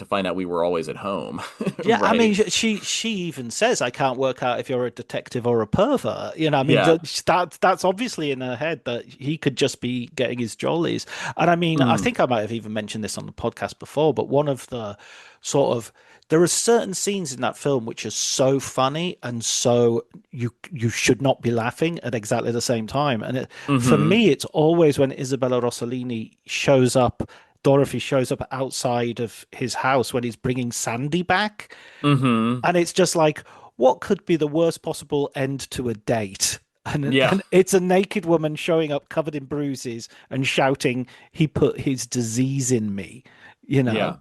find out we were always at home. Yeah, I mean, Right. she even says, "I can't work out if you're a detective or a pervert." I mean, Yeah. that's obviously in her head that he could just be getting his jollies. And I mean, I Mm. think I might have even mentioned this on the podcast before, but one of the sort of there are certain scenes in that film which are so funny and so you should not be laughing at exactly the same time. And for Hmm. me, it's always when Isabella Rossellini shows up. Dorothy shows up outside of his house when he's bringing Sandy back. Hmm. And it's just like, what could be the worst possible end to a date? Yeah. And it's a naked woman showing up covered in bruises and shouting, "He put his disease in me," you know. Yeah.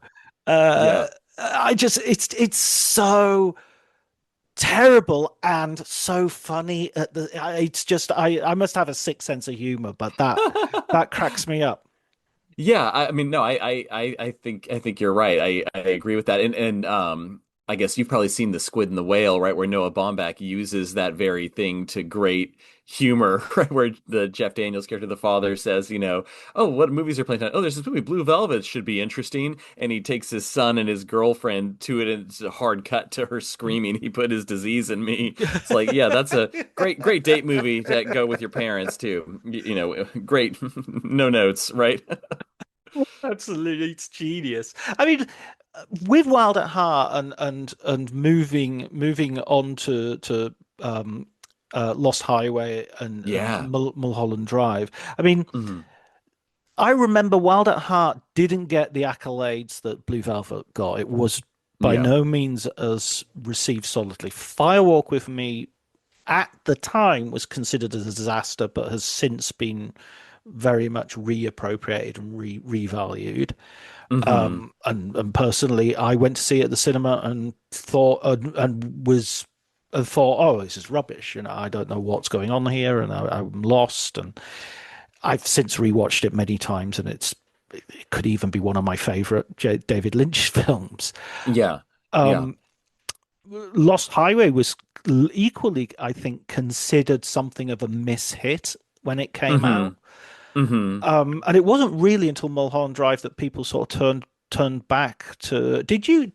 Uh, Yeah. I just, it's so terrible and so funny. It's just, I must have a sick sense of humor, but that cracks me up. Yeah, I mean, no, I think you're right. I agree with that. And I guess you've probably seen The Squid and the Whale, right? Where Noah Baumbach uses that very thing to great humor, right? Where the Jeff Daniels character, the father, says, oh, what movies are playing tonight? Oh, there's this movie, Blue Velvet, should be interesting. And he takes his son and his girlfriend to it, and it's a hard cut to her screaming, "He put his disease in me." It's like, yeah, that's a great date movie to go with your parents too. Great, no notes, right? Absolutely, it's genius. I mean, with Wild at Heart and moving on to Lost Highway and Yeah. Mulholland Drive. I mean, Hmm. I remember Wild at Heart didn't get the accolades that Blue Velvet got. It was by Yeah. no means as received solidly. Firewalk with Me at the time was considered a disaster, but has since been very much reappropriated and revalued. Hmm. And personally, I went to see it at the cinema and thought and was and thought, oh, this is rubbish. I don't know what's going on here, and I'm lost. And I've since rewatched it many times, and it could even be one of my favorite David Lynch films. Yeah. Yeah. Um, Lost Highway was equally, I think, considered something of a misshit when it came Hmm. out. Hmm. And it wasn't really until Mulholland Drive that people sort of turned back to. Did you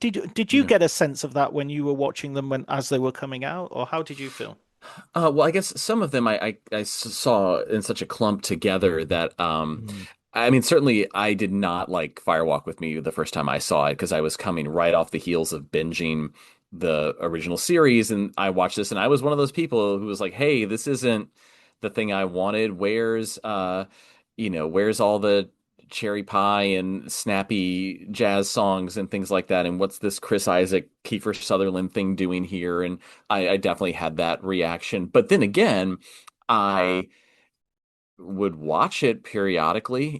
Yeah. get a sense of that when you were watching them when as they were coming out, or how did you feel? Well, I guess some of them I saw in such a clump together that Mm, I mean, certainly I did not like Firewalk with Me the first time I saw it because I was coming right off the heels of binging the original series, and I watched this, and I was one of those people who was like, "Hey, this isn't the thing I wanted. Where's all the cherry pie and snappy jazz songs and things like that? And what's this Chris Isaac, Kiefer Sutherland thing doing here?" And I definitely had that reaction. But then again, I would watch it periodically.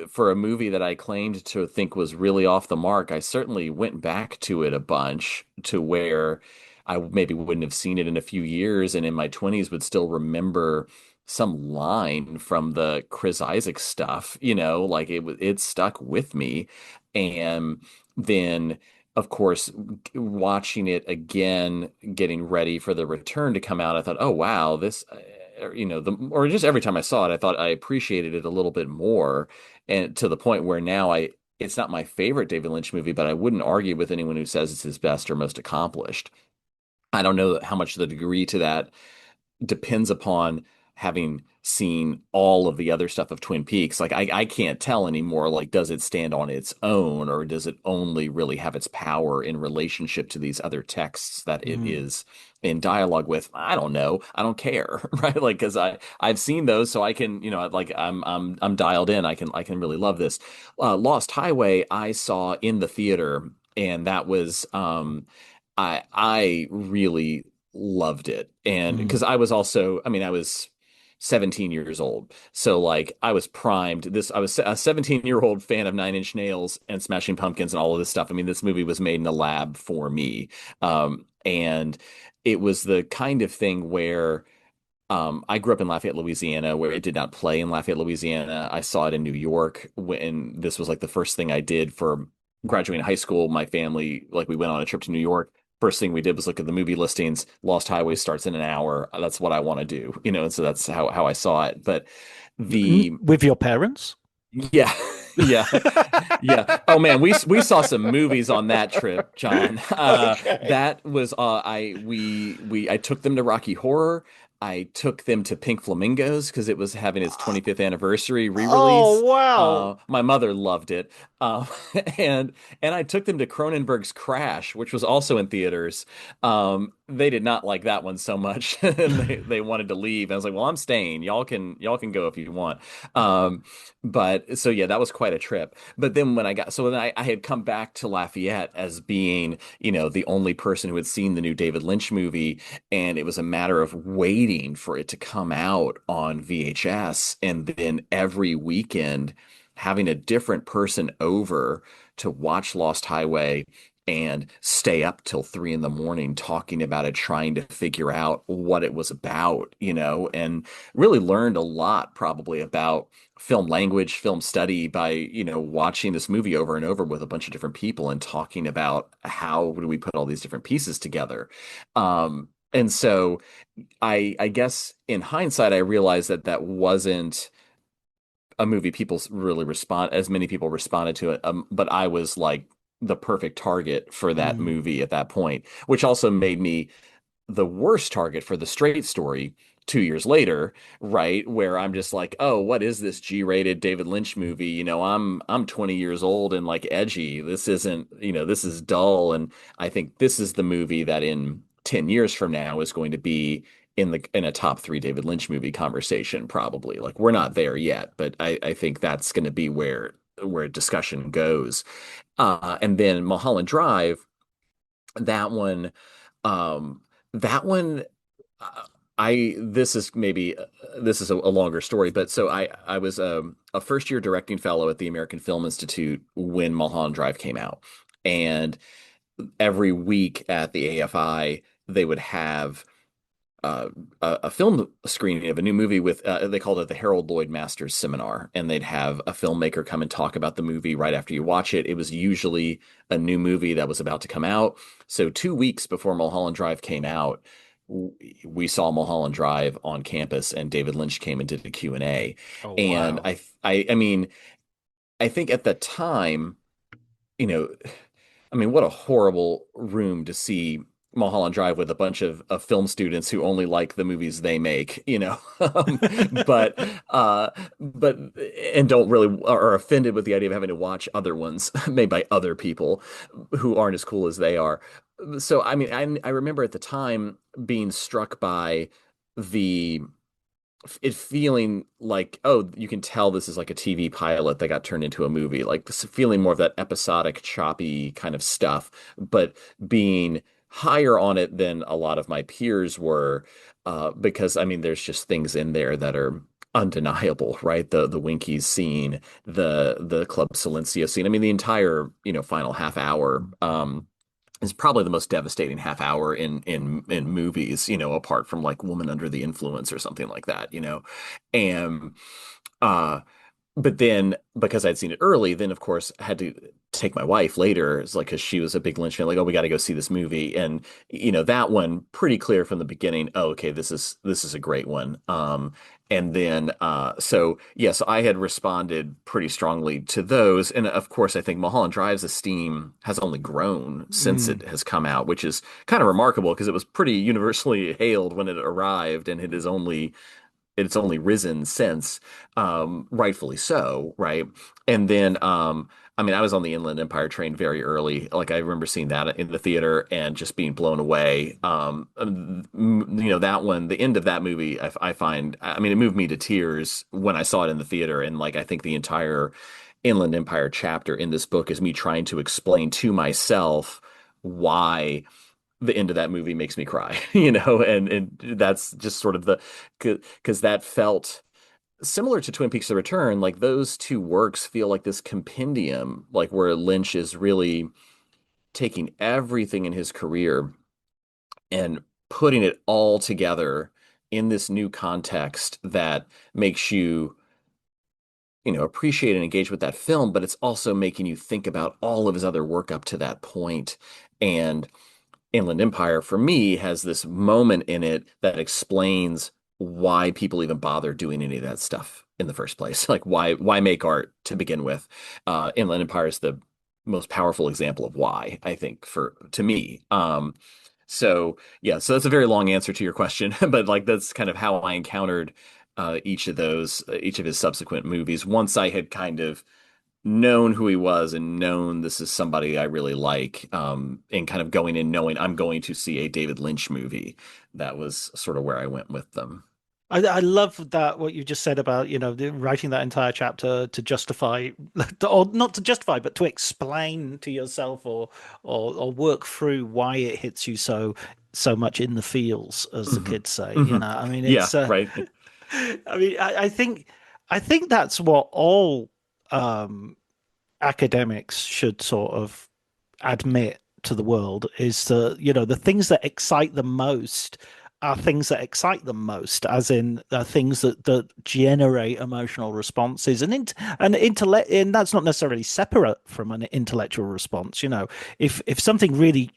For a movie that I claimed to think was really off the mark, I certainly went back to it a bunch to where I maybe wouldn't have seen it in a few years, and in my 20s would still remember some line from the Chris Isaac stuff, like it stuck with me. And then of course, watching it again, getting ready for the return to come out, I thought, oh wow, this or just every time I saw it, I thought I appreciated it a little bit more, and to the point where now it's not my favorite David Lynch movie, but I wouldn't argue with anyone who says it's his best or most accomplished. I don't know how much the degree to that depends upon having seen all of the other stuff of Twin Peaks. Like I can't tell anymore, like, does it stand on its own or does it only really have its power in relationship to these other texts that it mm, is in dialogue with? I don't know. I don't care, right? Like, because I've seen those, so I can, like I'm dialed in. I can really love this. Lost Highway, I saw in the theater, and that was I really loved it. And mm, because I was also, I mean, I was 17 years old. So like I was primed. I was a 17-year-old fan of Nine Inch Nails and Smashing Pumpkins and all of this stuff. I mean, this movie was made in a lab for me. And it was the kind of thing where I grew up in Lafayette, Louisiana, where it did not play in Lafayette, Louisiana. I saw it in New York when this was like the first thing I did for graduating high school. My family, like, we went on a trip to New York. First thing we did was look at the movie listings. Lost Highway starts in an hour. That's what I want to do, and so that's how I saw it. But the with your parents? yeah, yeah, yeah. Oh man, we saw some movies on that trip, John. Okay. That was I took them to Rocky Horror. I took them to Pink Flamingos because it was having its 25th anniversary Oh re-release. wow. My mother loved it, uh, and I took them to Cronenberg's Crash, which was also in theaters. They did not like that one so much, and they wanted to leave. And I was like, "Well, I'm staying. Y'all can go if you want." But so yeah, that was quite a trip. But then when I had come back to Lafayette as being, the only person who had seen the new David Lynch movie, and it was a matter of waiting for it to come out on VHS, and then every weekend having a different person over to watch Lost Highway and stay up till 3 in the morning talking about it, trying to figure out what it was about, and really learned a lot probably about film language, film study by, watching this movie over and over with a bunch of different people and talking about how do we put all these different pieces together. And so I guess in hindsight, I realized that that wasn't a movie people really respond as many people responded to it. But I was like the perfect target for that Mm, movie at that point, which also made me the worst target for the Straight Story 2 years later, right? Where I'm just like, oh, what is this G-rated David Lynch movie? I'm 20 years old and like edgy. This isn't, this is dull. And I think this is the movie that in 10 years from now is going to be in a top three David Lynch movie conversation, probably. Like we're not there yet, but I think that's going to be where discussion goes. And then Mulholland Drive, that one, um, that one I this is a longer story, but so I was a first year directing fellow at the American Film Institute when Mulholland Drive came out, and every week at the AFI they would have a film screening of a new movie with they called it the Harold Lloyd Masters Seminar, and they'd have a filmmaker come and talk about the movie right after you watch it. It was usually a new movie that was about to come out. So 2 weeks before Mulholland Drive came out, we saw Mulholland Drive on campus, and David Lynch came and did a Q&A. Oh, And wow. I mean, I think at the time, you know, I mean, what a horrible room to see Mulholland Drive with a bunch of film students who only like the movies they make, um, but uh, but and don't really are offended with the idea of having to watch other ones made by other people who aren't as cool as they are. So, I mean, I remember at the time being struck by the it feeling like, oh, you can tell this is like a TV pilot that got turned into a movie, like this feeling more of that episodic, choppy kind of stuff, but being higher on it than a lot of my peers were, because I mean, there's just things in there that are undeniable, right? The Winkies scene, the Club Silencio scene. I mean, the entire, final half hour. Is probably the most devastating half hour in movies, apart from like Woman Under the Influence or something like that, And uh but then because I'd seen it early, then of course I had to take my wife later. It's like because she was a big Lynch fan, like, oh, we got to go see this movie. And that one pretty clear from the beginning, oh, okay, this is a great one. And then so yes, I had responded pretty strongly to those. And of course, I think Mulholland Drive's esteem has only grown since Mm. it has come out, which is kind of remarkable because it was pretty universally hailed when it arrived, and it's only risen since, rightfully so, right? And then, I mean, I was on the Inland Empire train very early. Like I remember seeing that in the theater and just being blown away. That one, the end of that movie, I find, I mean, it moved me to tears when I saw it in the theater. And like, I think the entire Inland Empire chapter in this book is me trying to explain to myself why the end of that movie makes me cry, and that's just sort of because that felt similar to Twin Peaks: The Return. Like those two works feel like this compendium, like where Lynch is really taking everything in his career and putting it all together in this new context that makes you, appreciate and engage with that film, but it's also making you think about all of his other work up to that point. And Inland Empire for me has this moment in it that explains why people even bother doing any of that stuff in the first place. Like why make art to begin with? Inland Empire is the most powerful example of why, I think, for to me. So yeah, so that's a very long answer to your question, but like that's kind of how I encountered each of his subsequent movies. Once I had kind of known who he was and known this is somebody I really like, and kind of going in knowing I'm going to see a David Lynch movie. That was sort of where I went with them. I love that what you just said about, writing that entire chapter to justify, or not to justify, but to explain to yourself or work through why it hits you so much in the feels, as the Hmm. kids say. Hmm. I mean, Yeah, it's right. I mean, I think that's what all um academics should sort of admit to the world is that the things that excite them most are things that excite them most, as in things that generate emotional responses and intellect, and that's not necessarily separate from an intellectual response. If something really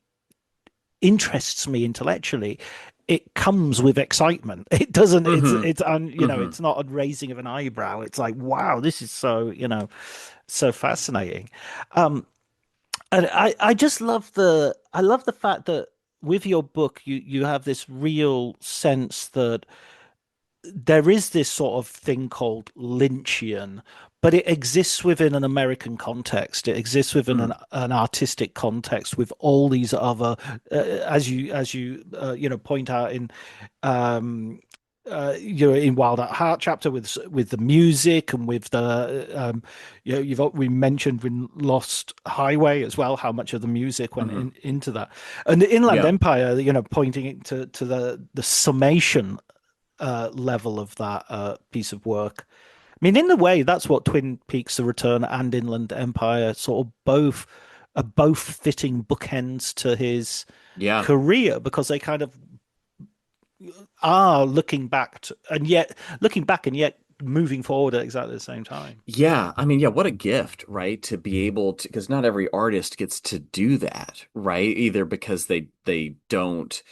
interests me intellectually, it comes with excitement. It doesn't. Hmm. It's not a raising of an eyebrow. It's like, wow, this is so fascinating. Um, and I just love the fact that with your book you have this real sense that there is this sort of thing called Lynchian, but it exists within an American context. It exists within Hmm. an artistic context with all these other, as you point out in um, in Wild at Heart chapter with the music and with the we mentioned in Lost Highway as well how much of the music went Hmm. into that, and the Inland Yeah. Empire, pointing it to the summation level of that piece of work. I mean, in a way, that's what Twin Peaks: The Return and Inland Empire sort of both are both fitting bookends to his Yeah. career because they kind of are looking back and yet moving forward at exactly the same time. Yeah, I mean, yeah, what a gift, right? To be able to, because not every artist gets to do that, right? Either because they don't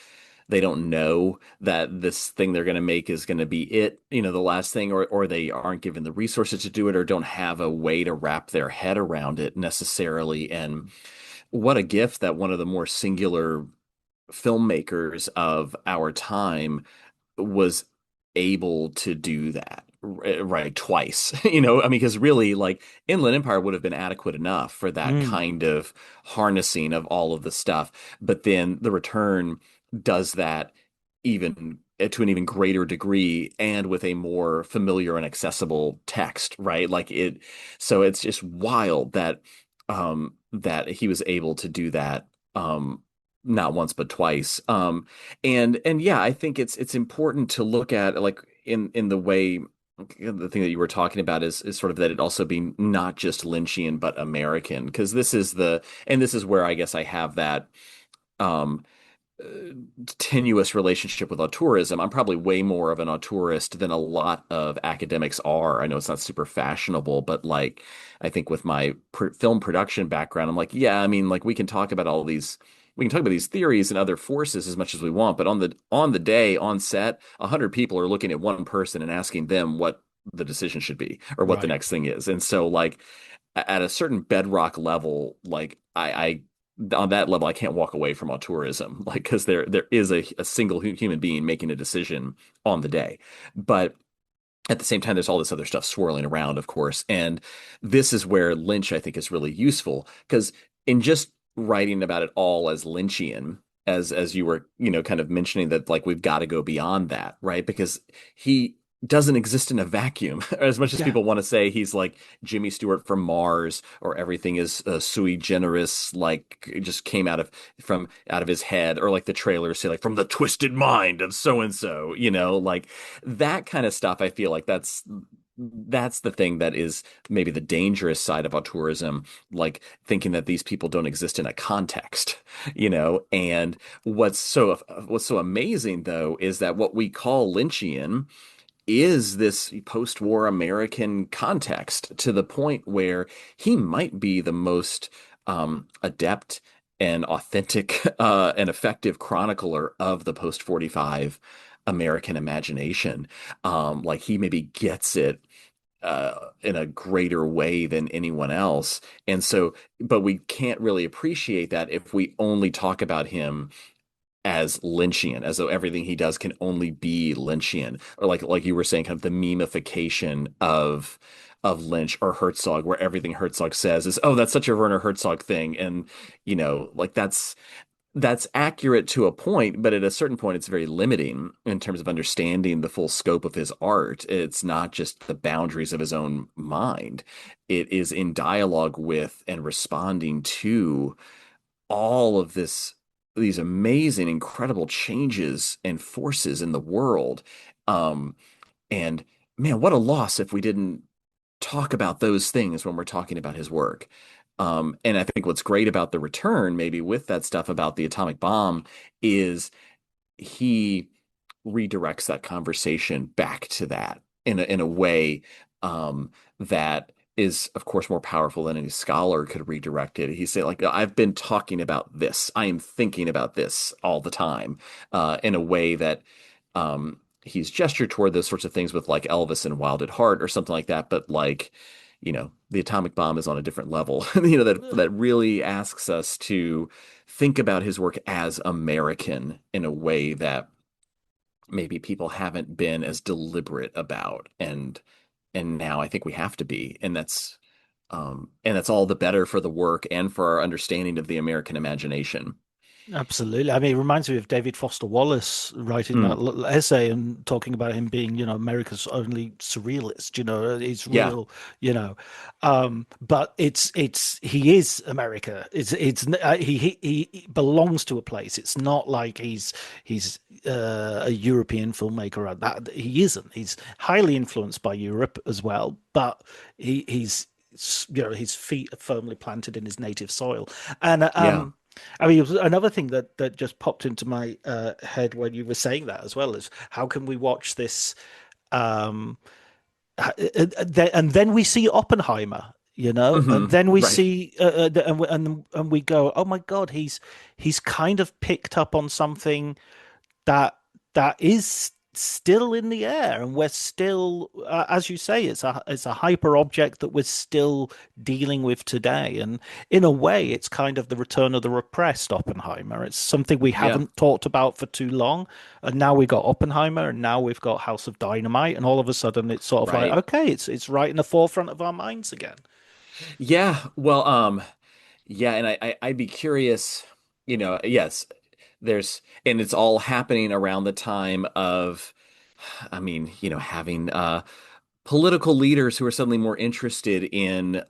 know that this thing they're going to make is going to be it, the last thing, or they aren't given the resources to do it, or don't have a way to wrap their head around it necessarily. And what a gift that one of the more singular filmmakers of our time was able to do that right twice. I mean, because really, like, Inland Empire would have been adequate enough for that Mm, kind of harnessing of all of the stuff, but then The Return does that even to an even greater degree and with a more familiar and accessible text, right? Like it, so it's just wild that he was able to do that not once but twice. And yeah, I think it's important to look at, like, in the way, the thing that you were talking about is sort of that it also be not just Lynchian but American, because this is where I guess I have that um tenuous relationship with auteurism. I'm probably way more of an auteurist than a lot of academics are. I know it's not super fashionable, but like, I think with my film production background, I'm like, yeah, I mean, like, we can talk about these theories and other forces as much as we want, but on the day on set, 100 people are looking at one person and asking them what the decision should be or what the right. next thing is. And so, like, at a certain bedrock level, like, I on that level, I can't walk away from auteurism, like, because there is a single human being making a decision on the day. But at the same time, there's all this other stuff swirling around, of course. And this is where Lynch, I think, is really useful, because in just writing about it all as Lynchian, as you were, kind of mentioning that, like, we've got to go beyond that, right? Because he doesn't exist in a vacuum. As much as Yeah. people want to say he's like Jimmy Stewart from Mars, or everything is sui generis, like it just came out of his head, or like the trailers say, like, from the twisted mind of so and so, like that kind of stuff. I feel like that's the thing that is maybe the dangerous side of auteurism, like thinking that these people don't exist in a context, and what's so amazing, though, is that what we call Lynchian is this post-war American context, to the point where he might be the most adept and authentic and effective chronicler of the post-45 American imagination. Like, he maybe gets it in a greater way than anyone else. And so, but we can't really appreciate that if we only talk about him as Lynchian, as though everything he does can only be Lynchian, or like you were saying, kind of the memification of Lynch or Herzog, where everything Herzog says is, "Oh, that's such a Werner Herzog thing," and like, that's accurate to a point, but at a certain point, it's very limiting in terms of understanding the full scope of his art. It's not just the boundaries of his own mind; it is in dialogue with and responding to all of these amazing, incredible changes and forces in the world. Um, and man, what a loss if we didn't talk about those things when we're talking about his work. And I think what's great about The Return, maybe with that stuff about the atomic bomb, is he redirects that conversation back to that in a way that is, of course, more powerful than any scholar could redirect it. He said, like, I've been talking about this, I am thinking about this all the time, in a way that he's gestured toward those sorts of things with, like, Elvis and Wild at Heart or something like that. But, like, the atomic bomb is on a different level. That really asks us to think about his work as American in a way that maybe people haven't been as deliberate about, and now I think we have to be, and that's all the better for the work and for our understanding of the American imagination. Absolutely. I mean, it reminds me of David Foster Wallace writing that Mm, essay and talking about him being, America's only surrealist, he's yeah, real, you know. But he is America. He belongs to a place. It's not like he's a European filmmaker. That he isn't. He's highly influenced by Europe as well, but he's his feet are firmly planted in his native soil. And yeah, I mean, another thing that just popped into my head when you were saying that as well is how can we watch this, um, and then we see Oppenheimer, and then we Right. see, and we go, oh my God, he's kind of picked up on something that is still in the air, and we're still, as you say, it's a hyper object that we're still dealing with today. And in a way, it's kind of the return of the repressed Oppenheimer. It's something we Yeah. haven't talked about for too long, and now we got Oppenheimer, and now we've got House of Dynamite, and all of a sudden, it's sort of like, Right. okay, it's right in the forefront of our minds again. Yeah. Well, yeah, and I'd be curious, yes, and it's all happening around the time of, I mean, having political leaders who are suddenly more interested in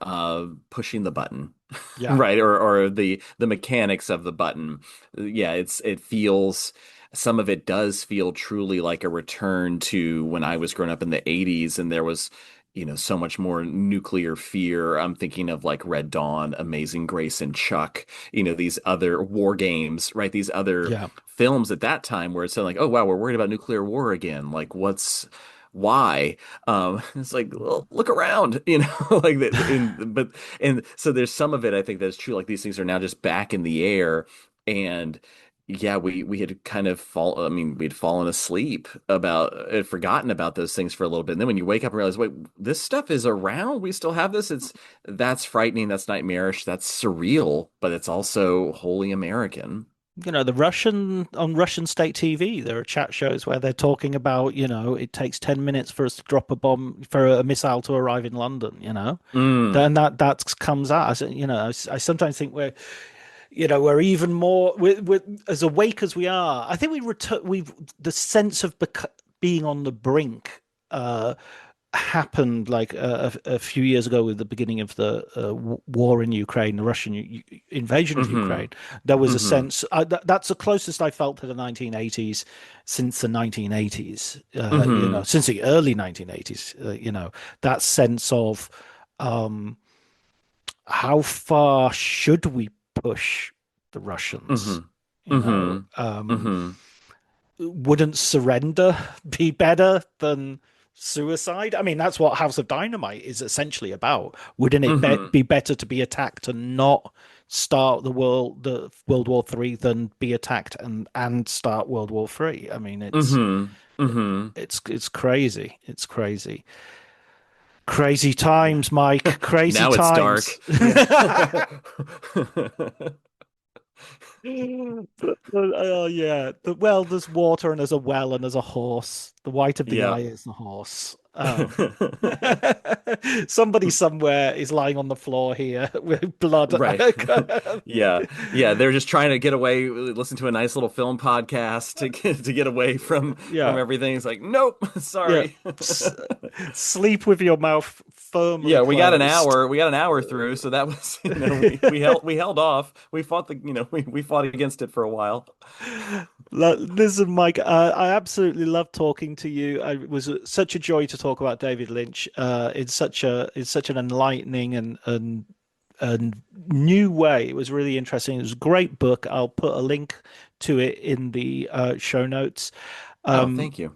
pushing the button, Yeah. right? Or the mechanics of the button. Yeah, it feels, some of it does feel truly like a return to when I was growing up in the 80s and there was, so much more nuclear fear. I'm thinking of like Red Dawn, Amazing Grace, and Chuck, these other war games, right? These other Yeah. films at that time where it's like, oh wow, we're worried about nuclear war again. Like why? It's like, well, look around, like and so there's some of it I think that's true. Like these things are now just back in the air, and yeah, we had kind of I mean, we'd fallen asleep had forgotten about those things for a little bit. And then when you wake up and realize, wait, this stuff is around. We still have this. That's frightening. That's nightmarish. That's surreal, but it's also wholly American. The Russian state TV, there are chat shows where they're talking about, it takes 10 minutes for us to drop a bomb, for a missile to arrive in London, Mm, then that comes out. I sometimes think we're even more, we're as awake as we are. I think the sense of being on the brink happened like a few years ago with the beginning of the war in Ukraine, the Russian invasion of hmm Ukraine. There was a hmm sense that's the closest I felt to the 1980s since the 1980s, hmm since the early 1980s, that sense of how far should we push the Russians? hmm You know, hmm hmm wouldn't surrender be better than suicide? I mean, that's what House of Dynamite is essentially about. Wouldn't it hmm be better to be attacked and not start the World War Three than be attacked and start World War Three? I mean, hmm hmm it's crazy. It's crazy. Crazy times, Mike. Crazy Now it's times. dark. Yeah. Oh yeah. Well, there's water and there's a well and there's a horse. The white of the Yeah. eye is the horse. Somebody somewhere is lying on the floor here with blood. Right. Yeah. Yeah. They're just trying to get away, listen to a nice little film podcast to get away from Yeah, everything. It's like, nope, yeah. sorry. S- Sleep with your mouth firmly Yeah, we got an closed. hour. We got an hour through, so that was, we held off. We fought we fought against it for a while. Listen, Mike, I absolutely love talking to you. It was such a joy to talk about David Lynch. It's such an enlightening and new way. It was really interesting. It was a great book. I'll put a link to it in the show notes. Oh, Um, thank you.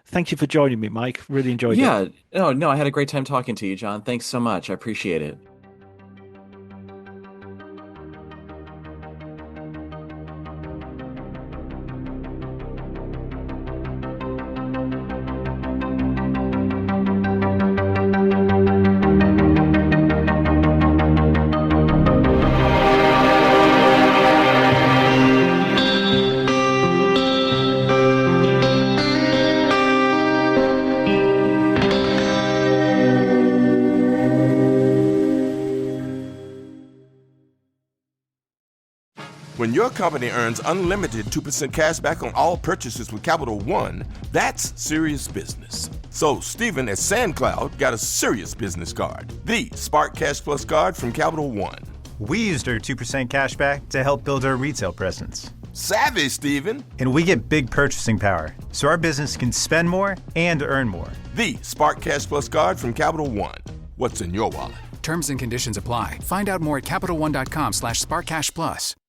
Thank you for joining me, Mike. Really enjoyed it. Yeah. Oh, no, I had a great time talking to you, John. Thanks so much. I appreciate it. When your company earns unlimited 2% cash back on all purchases with Capital One, that's serious business. So Stephen at SandCloud got a serious business card, the Spark Cash Plus card from Capital One. We used our 2% cash back to help build our retail presence. Savvy, Stephen. And we get big purchasing power, so our business can spend more and earn more. The Spark Cash Plus card from Capital One. What's in your wallet? Terms and conditions apply. Find out more at CapitalOne.com/SparkCashPlus.